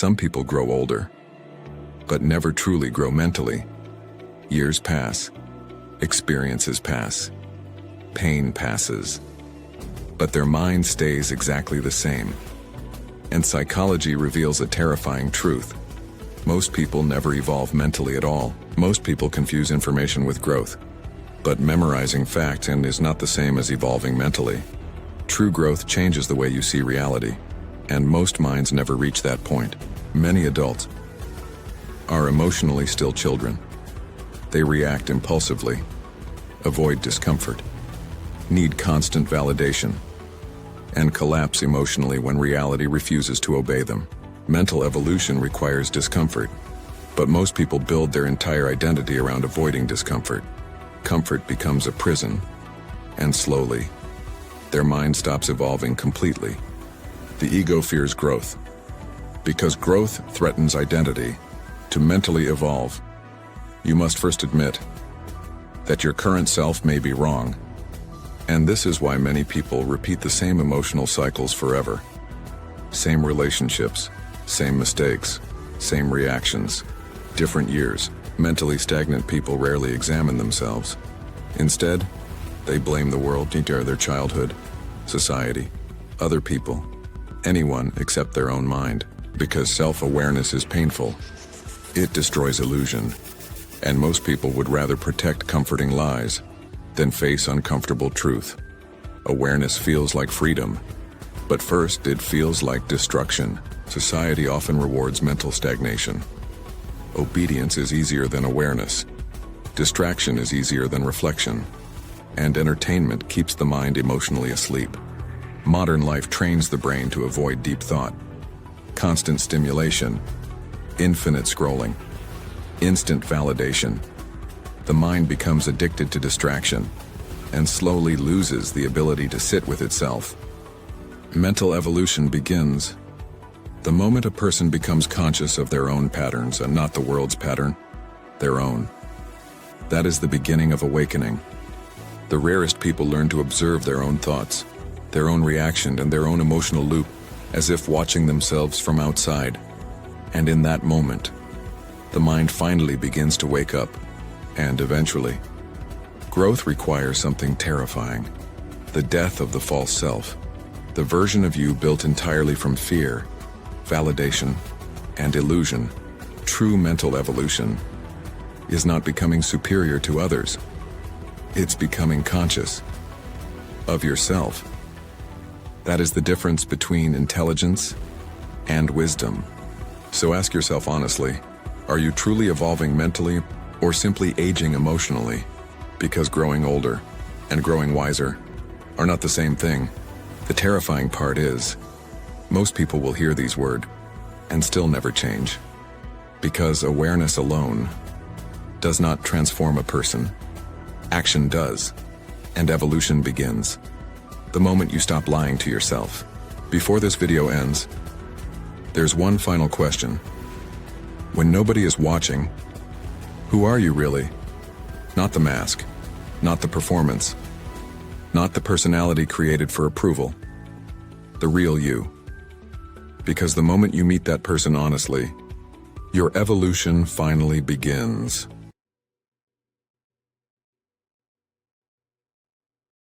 Some people grow older, but never truly grow mentally. Years pass, experiences pass, pain passes, but their mind stays exactly the same. And psychology reveals a terrifying truth. Most people never evolve mentally at all. Most people confuse information with growth. But memorizing facts is not the same as evolving mentally. True growth changes the way you see reality, and most minds never reach that point. Many adults are emotionally still children. They react impulsively, avoid discomfort, need constant validation, and collapse emotionally when reality refuses to obey them. Mental evolution requires discomfort, but most people build their entire identity around avoiding discomfort. Comfort becomes a prison, and slowly, their mind stops evolving completely. The ego fears growth, because growth threatens identity. To mentally evolve, you must first admit that your current self may be wrong. And this is why many people repeat the same emotional cycles forever. Same relationships, same mistakes, same reactions, different years. Mentally stagnant people rarely examine themselves. Instead, they blame the world, their childhood, society, other people, anyone except their own mind. Because self-awareness is painful, it destroys illusion. And most people would rather protect comforting lies than face uncomfortable truth. Awareness feels like freedom, but first it feels like destruction. Society often rewards mental stagnation. Obedience is easier than awareness. Distraction is easier than reflection. And entertainment keeps the mind emotionally asleep. Modern life trains the brain to avoid deep thought. Constant stimulation, infinite scrolling, instant validation. The mind becomes addicted to distraction and slowly loses the ability to sit with itself. Mental evolution begins the moment a person becomes conscious of their own patterns and not the world's pattern, their own. That is the beginning of awakening. The rarest people learn to observe their own thoughts, their own reaction, and their own emotional loop, as if watching themselves from outside. And in that moment, the mind finally begins to wake up, and eventually, growth requires something terrifying: the death of the false self, the version of you built entirely from fear, validation, and illusion. True mental evolution is not becoming superior to others. It's becoming conscious of yourself. That is the difference between intelligence and wisdom. So ask yourself honestly, are you truly evolving mentally or simply aging emotionally? Because growing older and growing wiser are not the same thing. The terrifying part is, most people will hear these words and still never change. Because awareness alone does not transform a person. Action does, and evolution begins the moment you stop lying to yourself. Before this video ends, there's one final question. When nobody is watching, who are you really? Not the mask, not the performance, not the personality created for approval. The real you. Because the moment you meet that person honestly, your evolution finally begins.